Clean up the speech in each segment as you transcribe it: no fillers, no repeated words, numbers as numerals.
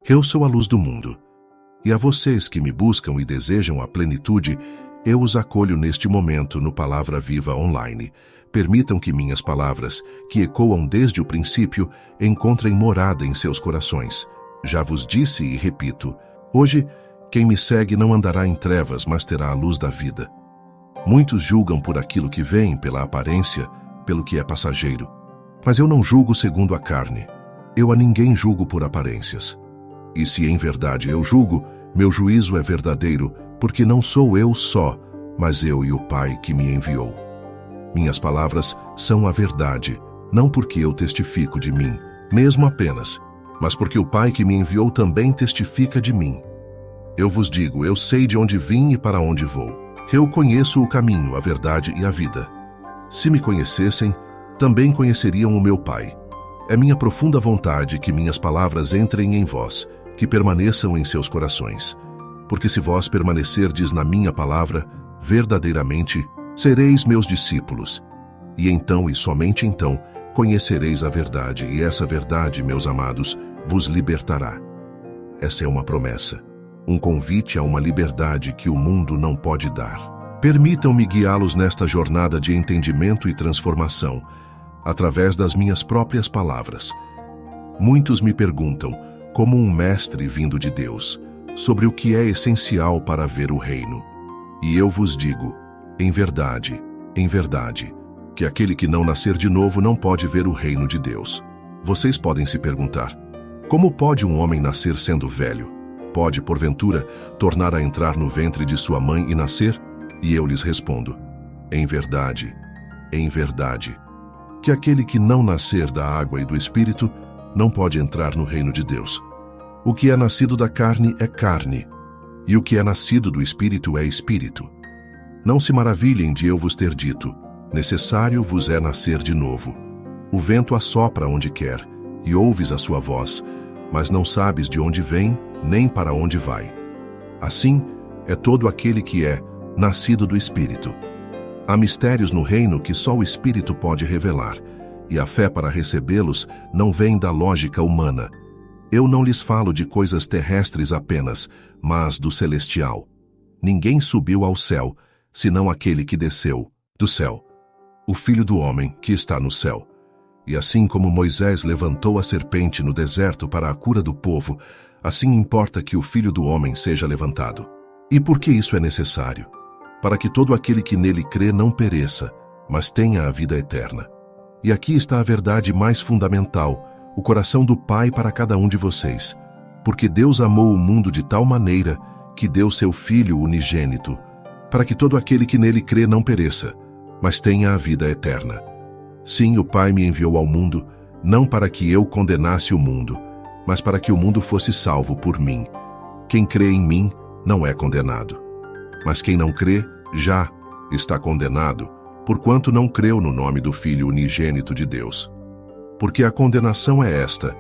Eu sou a luz do mundo. E a vocês que me buscam e desejam a plenitude, eu os acolho neste momento no Palavra Viva Online. Permitam que minhas palavras, que ecoam desde o princípio, encontrem morada em seus corações. Já vos disse e repito, hoje, quem me segue não andará em trevas, mas terá a luz da vida. Muitos julgam por aquilo que veem, pela aparência, pelo que é passageiro. Mas eu não julgo segundo a carne. Eu a ninguém julgo por aparências. E se em verdade eu julgo, meu juízo é verdadeiro, porque não sou eu só, mas eu e o Pai que me enviou. Minhas palavras são a verdade, não porque eu testifico de mim, mesmo apenas, mas porque o Pai que me enviou também testifica de mim. Eu vos digo, eu sei de onde vim e para onde vou. Eu conheço o caminho, a verdade e a vida. Se me conhecessem, também conheceriam o meu Pai. É minha profunda vontade que minhas palavras entrem em vós, que permaneçam em seus corações. Porque se vós permanecerdes na minha palavra, verdadeiramente sereis meus discípulos. E então, e somente então, conhecereis a verdade, e essa verdade, meus amados, vos libertará. Essa é uma promessa, um convite a uma liberdade que o mundo não pode dar. Permitam-me guiá-los nesta jornada de entendimento e transformação, através das minhas próprias palavras. Muitos me perguntam, como um mestre vindo de Deus, sobre o que é essencial para ver o reino. E eu vos digo, em verdade, que aquele que não nascer de novo não pode ver o reino de Deus. Vocês podem se perguntar, como pode um homem nascer sendo velho? Pode, porventura, tornar a entrar no ventre de sua mãe e nascer? E eu lhes respondo, em verdade, que aquele que não nascer da água e do Espírito não pode entrar no reino de Deus. O que é nascido da carne é carne, e o que é nascido do Espírito é Espírito. Não se maravilhem de eu vos ter dito, necessário vos é nascer de novo. O vento assopra onde quer, e ouves a sua voz, mas não sabes de onde vem, nem para onde vai. Assim é todo aquele que é nascido do Espírito. Há mistérios no reino que só o Espírito pode revelar, e a fé para recebê-los não vem da lógica humana. Eu não lhes falo de coisas terrestres apenas, mas do celestial. Ninguém subiu ao céu, senão aquele que desceu do céu, o Filho do Homem que está no céu. E assim como Moisés levantou a serpente no deserto para a cura do povo, assim importa que o Filho do Homem seja levantado. E por que isso é necessário? Para que todo aquele que nele crê não pereça, mas tenha a vida eterna. E aqui está a verdade mais fundamental, o coração do Pai para cada um de vocês. Porque Deus amou o mundo de tal maneira que deu seu Filho unigênito, para que todo aquele que nele crê não pereça, mas tenha a vida eterna. Sim, o Pai me enviou ao mundo, não para que eu condenasse o mundo, mas para que o mundo fosse salvo por mim. Quem crê em mim não é condenado. Mas quem não crê, já está condenado, porquanto não creu no nome do Filho unigênito de Deus. Porque a condenação é esta,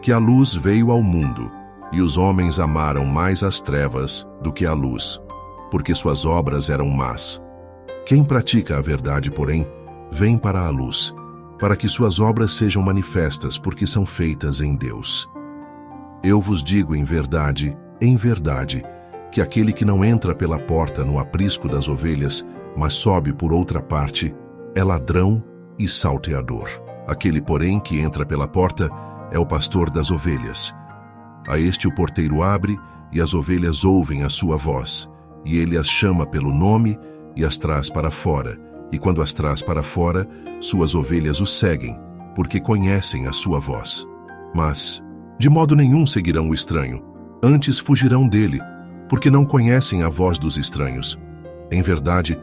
que a luz veio ao mundo, e os homens amaram mais as trevas do que a luz, porque suas obras eram más. Quem pratica a verdade, porém, vem para a luz, para que suas obras sejam manifestas, porque são feitas em Deus. Eu vos digo em verdade, que aquele que não entra pela porta no aprisco das ovelhas, mas sobe por outra parte, é ladrão e salteador. Aquele, porém, que entra pela porta é o pastor das ovelhas. A este o porteiro abre, e as ovelhas ouvem a sua voz, e ele as chama pelo nome e as traz para fora, e quando as traz para fora, suas ovelhas o seguem, porque conhecem a sua voz. Mas, de modo nenhum seguirão o estranho, antes fugirão dele, porque não conhecem a voz dos estranhos. Em verdade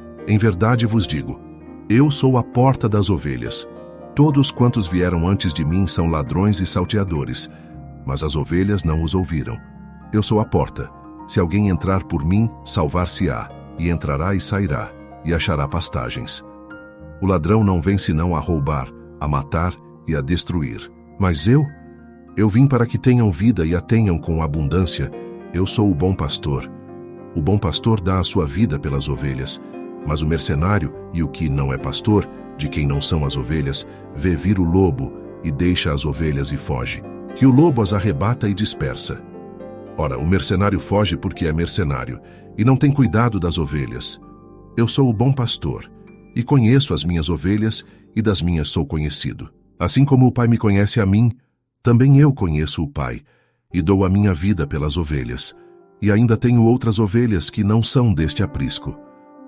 vos digo, eu sou a porta das ovelhas. Todos quantos vieram antes de mim são ladrões e salteadores, mas as ovelhas não os ouviram. Eu sou a porta. Se alguém entrar por mim, salvar-se-á, e entrará e sairá, e achará pastagens. O ladrão não vem senão a roubar, a matar e a destruir. Mas eu vim para que tenham vida e a tenham com abundância. Eu sou o bom pastor. O bom pastor dá a sua vida pelas ovelhas, mas o mercenário e o que não é pastor, de quem não são as ovelhas, vê vir o lobo e deixa as ovelhas e foge, que o lobo as arrebata e dispersa. Ora, o mercenário foge porque é mercenário e não tem cuidado das ovelhas. Eu sou o bom pastor e conheço as minhas ovelhas e das minhas sou conhecido. Assim como o Pai me conhece a mim, também eu conheço o Pai e dou a minha vida pelas ovelhas. E ainda tenho outras ovelhas que não são deste aprisco.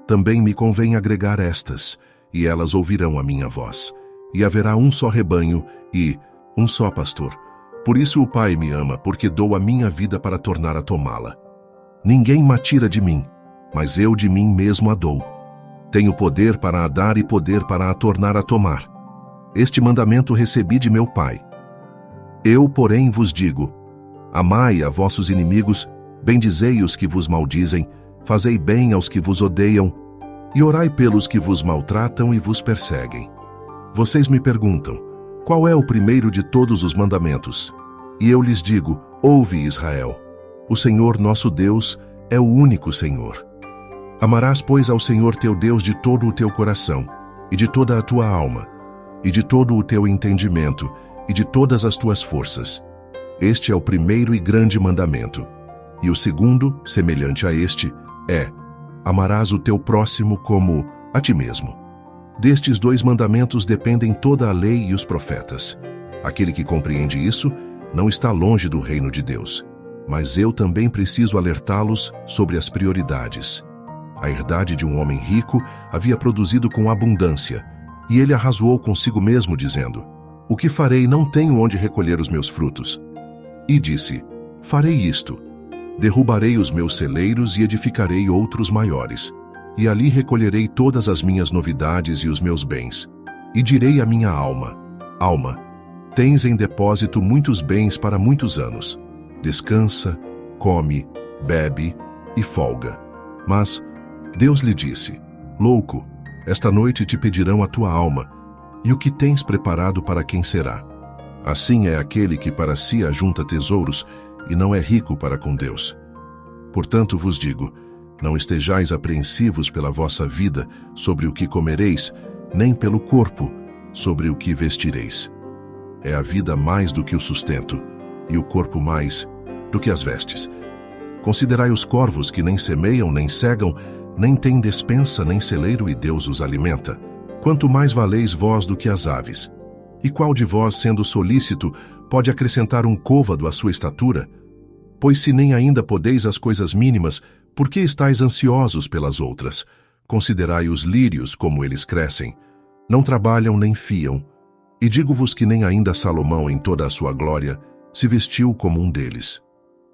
Também me convém agregar estas, e elas ouvirão a minha voz. E haverá um só rebanho e um só pastor. Por isso o Pai me ama, porque dou a minha vida para tornar a tomá-la. Ninguém me tira de mim, mas eu de mim mesmo a dou. Tenho poder para a dar e poder para a tornar a tomar. Este mandamento recebi de meu Pai. Eu, porém, vos digo: amai a vossos inimigos, bendizei os que vos maldizem, fazei bem aos que vos odeiam, e orai pelos que vos maltratam e vos perseguem. Vocês me perguntam: qual é o primeiro de todos os mandamentos? E eu lhes digo: ouve, Israel. O Senhor nosso Deus é o único Senhor. Amarás, pois, ao Senhor teu Deus de todo o teu coração, e de toda a tua alma, e de todo o teu entendimento, e de todas as tuas forças. Este é o primeiro e grande mandamento. E o segundo, semelhante a este, é: amarás o teu próximo como a ti mesmo. Destes 2 mandamentos dependem toda a lei e os profetas. Aquele que compreende isso não está longe do reino de Deus. Mas eu também preciso alertá-los sobre as prioridades. A herdade de um homem rico havia produzido com abundância, e ele arrazoou consigo mesmo, dizendo: o que farei? Não tenho onde recolher os meus frutos. E disse: farei isto: derrubarei os meus celeiros e edificarei outros maiores, e ali recolherei todas as minhas novidades e os meus bens. E direi à minha alma: alma, tens em depósito muitos bens para muitos anos. Descansa, come, bebe e folga. Mas Deus lhe disse: louco, esta noite te pedirão a tua alma, e o que tens preparado para quem será? Assim é aquele que para si ajunta tesouros e não é rico para com Deus. Portanto vos digo: não estejais apreensivos pela vossa vida sobre o que comereis, nem pelo corpo sobre o que vestireis. É a vida mais do que o sustento, e o corpo mais do que as vestes. Considerai os corvos que nem semeiam, nem cegam, nem têm despensa, nem celeiro, e Deus os alimenta. Quanto mais valeis vós do que as aves? E qual de vós, sendo solícito, pode acrescentar um côvado à sua estatura? Pois se nem ainda podeis as coisas mínimas, por que estáis ansiosos pelas outras? Considerai os lírios, como eles crescem. Não trabalham nem fiam. E digo-vos que nem ainda Salomão, em toda a sua glória, se vestiu como um deles.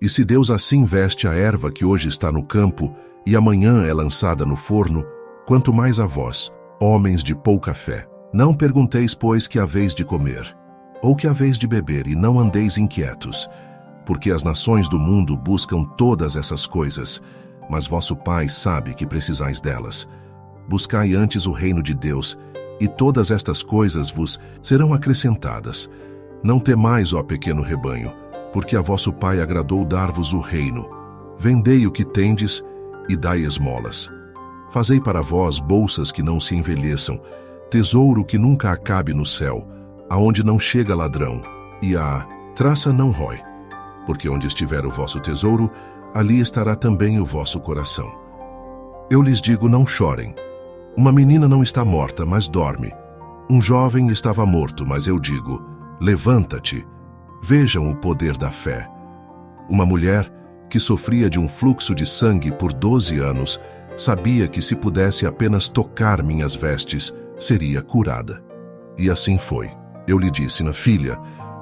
E se Deus assim veste a erva que hoje está no campo, e amanhã é lançada no forno, quanto mais a vós, homens de pouca fé. Não pergunteis, pois, que haveis de comer, ou que haveis de beber, e não andeis inquietos, porque as nações do mundo buscam todas essas coisas, mas vosso Pai sabe que precisais delas. Buscai antes o reino de Deus, e todas estas coisas vos serão acrescentadas. Não temais, ó pequeno rebanho, porque a vosso Pai agradou dar-vos o reino. Vendei o que tendes e dai esmolas. Fazei para vós bolsas que não se envelheçam, tesouro que nunca acabe no céu, aonde não chega ladrão, e a traça não rói. Porque onde estiver o vosso tesouro, ali estará também o vosso coração. Eu lhes digo: não chorem. Uma menina não está morta, mas dorme. Um jovem estava morto, mas eu digo: levanta-te. Vejam o poder da fé. Uma mulher que sofria de um fluxo de sangue por 12 anos, sabia que se pudesse apenas tocar minhas vestes, seria curada. E assim foi. Eu lhe disse: filha,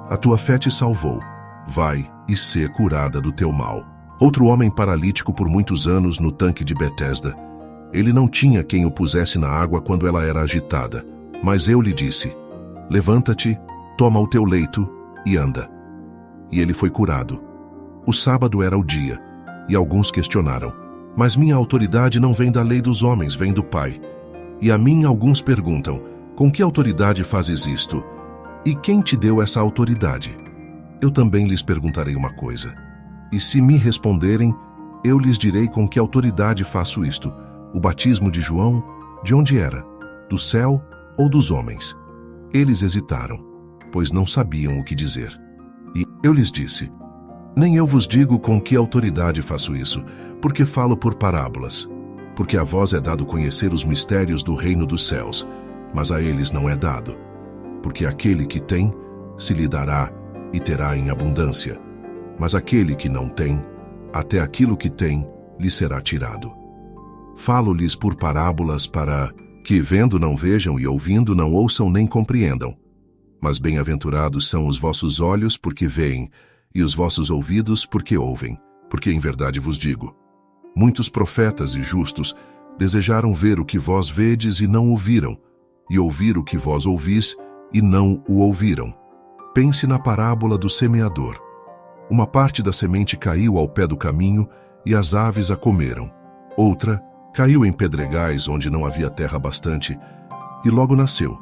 a tua fé te salvou. Vai e sê curada do teu mal. Outro homem paralítico por muitos anos no tanque de Betesda. Ele não tinha quem o pusesse na água quando ela era agitada. Mas eu lhe disse: levanta-te, toma o teu leito e anda. E ele foi curado. O sábado era o dia, e alguns questionaram: mas minha autoridade não vem da lei dos homens, vem do Pai. E a mim alguns perguntam: com que autoridade fazes isto? E quem te deu essa autoridade? Eu também lhes perguntarei uma coisa. E se me responderem, eu lhes direi com que autoridade faço isto. O batismo de João, de onde era? Do céu ou dos homens? Eles hesitaram, pois não sabiam o que dizer. E eu lhes disse: Nem eu vos digo com que autoridade faço isso, porque falo por parábolas. Porque a vós é dado conhecer os mistérios do reino dos céus, mas a eles não é dado. Porque aquele que tem, se lhe dará e terá em abundância. Mas aquele que não tem, até aquilo que tem, lhe será tirado. Falo-lhes por parábolas para que, vendo, não vejam e ouvindo, não ouçam nem compreendam. Mas bem-aventurados são os vossos olhos, porque veem, e os vossos ouvidos, porque ouvem. Porque em verdade vos digo, muitos profetas e justos desejaram ver o que vós vedes e não o viram, e ouvir o que vós ouvis e não o ouviram. Pense na parábola do semeador. Uma parte da semente caiu ao pé do caminho e as aves a comeram. Outra caiu em pedregais onde não havia terra bastante e logo nasceu,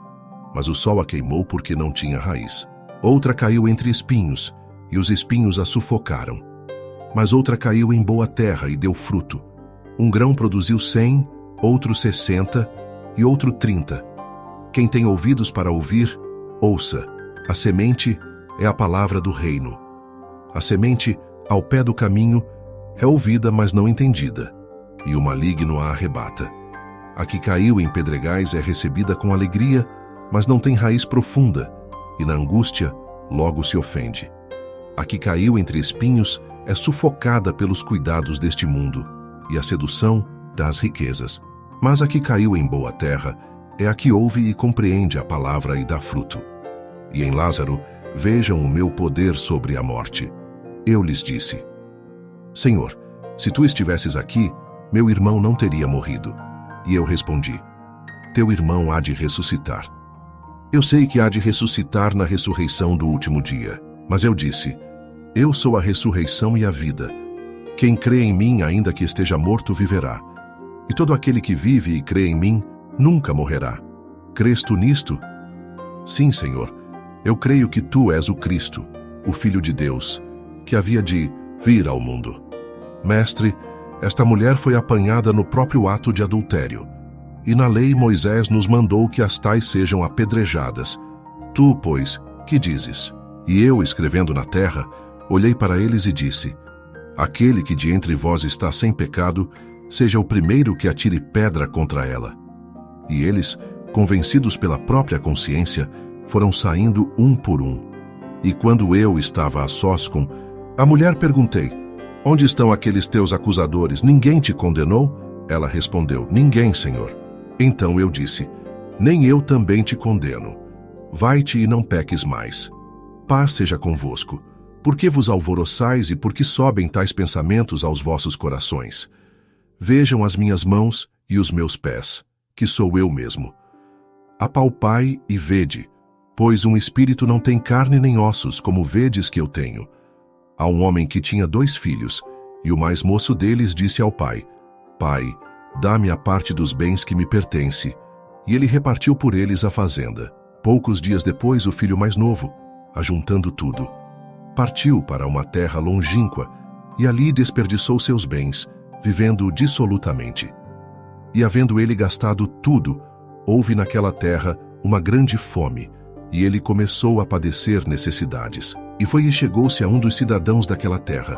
mas o sol a queimou porque não tinha raiz. Outra caiu entre espinhos e os espinhos a sufocaram. Mas outra caiu em boa terra e deu fruto. Um grão produziu 100, outro 60 e outro 30. Quem tem ouvidos para ouvir, ouça. A semente é a palavra do reino. A semente, ao pé do caminho, é ouvida, mas não entendida, e o maligno a arrebata. A que caiu em pedregais é recebida com alegria, mas não tem raiz profunda, e na angústia logo se ofende. A que caiu entre espinhos é sufocada pelos cuidados deste mundo e a sedução das riquezas. Mas a que caiu em boa terra é a que ouve e compreende a palavra e dá fruto. E em Lázaro vejam o meu poder sobre a morte. Eu lhes disse: Senhor, se tu estivesses aqui, meu irmão não teria morrido. E eu respondi: Teu irmão há de ressuscitar. Eu sei que há de ressuscitar na ressurreição do último dia. Mas eu disse: Eu sou a ressurreição e a vida. Quem crê em mim, ainda que esteja morto, viverá. E todo aquele que vive e crê em mim, nunca morrerá. Crês tu nisto? Sim, Senhor. Eu creio que tu és o Cristo, o Filho de Deus, que havia de vir ao mundo. Mestre, esta mulher foi apanhada no próprio ato de adultério. E na lei Moisés nos mandou que as tais sejam apedrejadas. Tu, pois, que dizes? E eu, escrevendo na terra, olhei para eles e disse: Aquele que de entre vós está sem pecado, seja o primeiro que atire pedra contra ela. E eles, convencidos pela própria consciência, foram saindo um por um. E quando eu estava a sós com a mulher, perguntei: Onde estão aqueles teus acusadores? Ninguém te condenou? Ela respondeu: Ninguém, Senhor. Então eu disse: Nem eu também te condeno. Vai-te e não peques mais. Paz seja convosco. Por que vos alvoroçais e por que sobem tais pensamentos aos vossos corações? Vejam as minhas mãos e os meus pés, que sou eu mesmo. Apalpai e vede, pois um espírito não tem carne nem ossos, como vedes que eu tenho. Há um homem que tinha 2 filhos, e o mais moço deles disse ao pai: Pai, dá-me a parte dos bens que me pertence. E ele repartiu por eles a fazenda. Poucos dias depois, o filho mais novo, ajuntando tudo, partiu para uma terra longínqua e ali desperdiçou seus bens, vivendo dissolutamente. E havendo ele gastado tudo, houve naquela terra uma grande fome, e ele começou a padecer necessidades. E foi e chegou-se a um dos cidadãos daquela terra,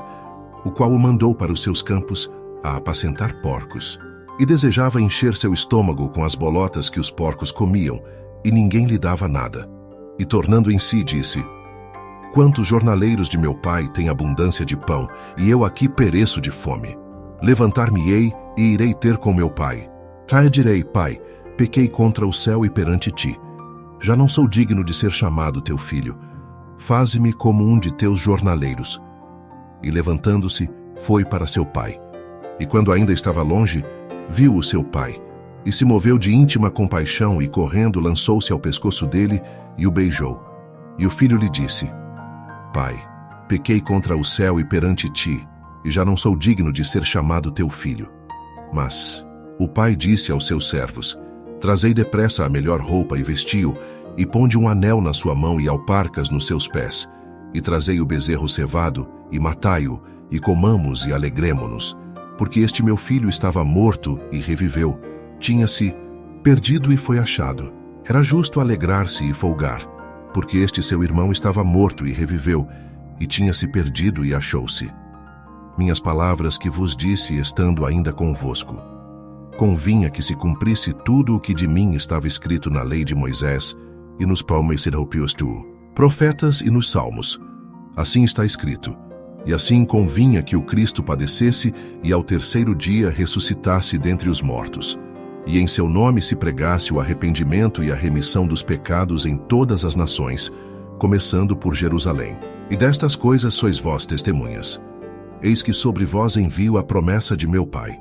o qual o mandou para os seus campos a apacentar porcos. E desejava encher seu estômago com as bolotas que os porcos comiam, e ninguém lhe dava nada. E tornando em si, disse: Quantos jornaleiros de meu pai têm abundância de pão, e eu aqui pereço de fome. Levantar-me-ei e irei ter com meu pai. Direi: Pai, pequei contra o céu e perante ti. Já não sou digno de ser chamado teu filho. Faze-me como um de teus jornaleiros. E levantando-se, foi para seu pai. E quando ainda estava longe, viu o seu pai, e se moveu de íntima compaixão, e correndo lançou-se ao pescoço dele e o beijou. E o filho lhe disse: Pai, pequei contra o céu e perante ti, e já não sou digno de ser chamado teu filho. Mas o pai disse aos seus servos: Trazei depressa a melhor roupa e vestiu, e ponde um anel na sua mão e alparcas nos seus pés. E trazei o bezerro cevado, e matai-o, e comamos e alegremo-nos. Porque este meu filho estava morto e reviveu, tinha-se perdido e foi achado. Era justo alegrar-se e folgar, porque este seu irmão estava morto e reviveu, e tinha se perdido e achou-se. Minhas palavras que vos disse estando ainda convosco. Convinha que se cumprisse tudo o que de mim estava escrito na lei de Moisés e nos profetas e nos salmos. Assim está escrito. E assim convinha que o Cristo padecesse e ao terceiro dia ressuscitasse dentre os mortos. E em seu nome se pregasse o arrependimento e a remissão dos pecados em todas as nações, começando por Jerusalém. E destas coisas sois vós testemunhas. Eis que sobre vós envio a promessa de meu Pai.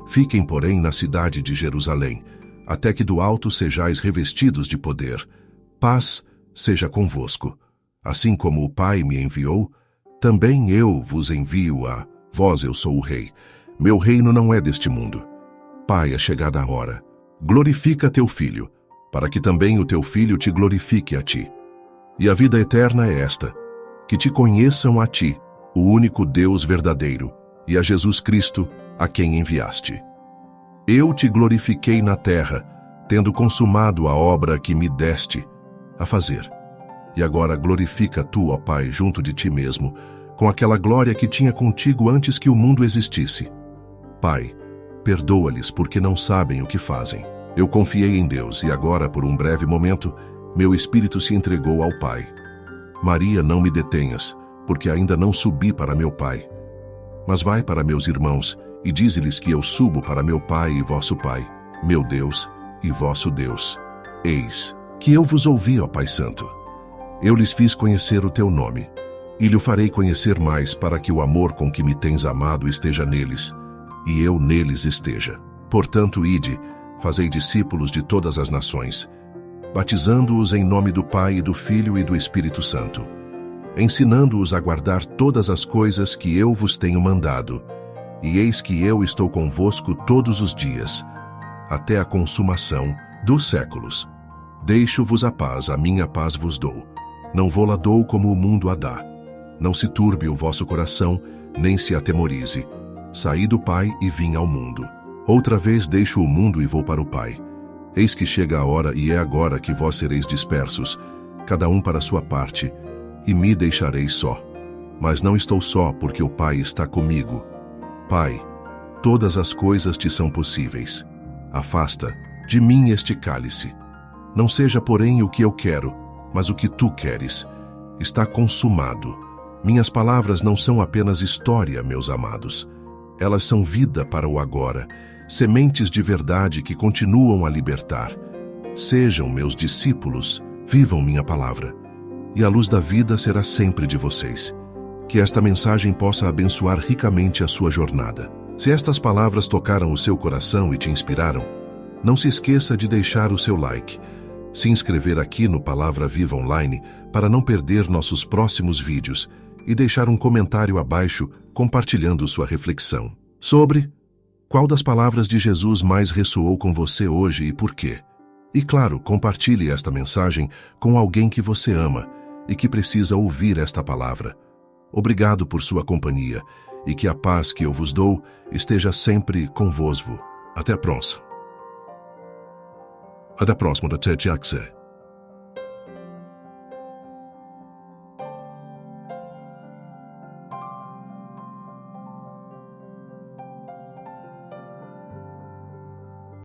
Fiquem, porém, na cidade de Jerusalém, até que do alto sejais revestidos de poder. Paz seja convosco. Assim como o Pai me enviou, também eu vos envio a vós. Eu sou o Rei. Meu reino não é deste mundo. Pai, é chegada a hora. Glorifica teu Filho, para que também o teu Filho te glorifique a ti. E a vida eterna é esta, que te conheçam a ti, o único Deus verdadeiro, e a Jesus Cristo, a quem enviaste. Eu te glorifiquei na terra, tendo consumado a obra que me deste a fazer. E agora glorifica tu, ó Pai, junto de ti mesmo, com aquela glória que tinha contigo antes que o mundo existisse. Pai, perdoa-lhes porque não sabem o que fazem. Eu confiei em Deus e agora, por um breve momento, meu espírito se entregou ao Pai. Maria, não me detenhas, porque ainda não subi para meu Pai. Mas vai para meus irmãos e dize-lhes que eu subo para meu Pai e vosso Pai, meu Deus e vosso Deus. Eis que eu vos ouvi, ó Pai Santo. Eu lhes fiz conhecer o teu nome, e lhe farei conhecer mais para que o amor com que me tens amado esteja neles, e eu neles esteja. Portanto, ide, fazei discípulos de todas as nações, batizando-os em nome do Pai e do Filho e do Espírito Santo, ensinando-os a guardar todas as coisas que eu vos tenho mandado. E eis que eu estou convosco todos os dias, até a consumação dos séculos. Deixo-vos a paz, a minha paz vos dou. Não vou-la dou como o mundo a dá. Não se turbe o vosso coração, nem se atemorize. Saí do Pai e vim ao mundo. Outra vez deixo o mundo e vou para o Pai. Eis que chega a hora, e é agora que vós sereis dispersos, cada um para a sua parte, e me deixareis só. Mas não estou só, porque o Pai está comigo. Pai, todas as coisas te são possíveis. Afasta de mim este cálice. Não seja, porém, o que eu quero, mas o que tu queres. Está consumado. Minhas palavras não são apenas história, meus amados. Elas são vida para o agora, sementes de verdade que continuam a libertar. Sejam meus discípulos, vivam minha palavra, e a luz da vida será sempre de vocês. Que esta mensagem possa abençoar ricamente a sua jornada. Se estas palavras tocaram o seu coração e te inspiraram, não se esqueça de deixar o seu like, se inscrever aqui no Palavra Viva Online para não perder nossos próximos vídeos e deixar um comentário abaixo compartilhando sua reflexão sobre qual das palavras de Jesus mais ressoou com você hoje e por quê. E claro, compartilhe esta mensagem com alguém que você ama e que precisa ouvir esta palavra. Obrigado por sua companhia e que a paz que eu vos dou esteja sempre convosco. Até a próxima. Até a próxima, até Jackson.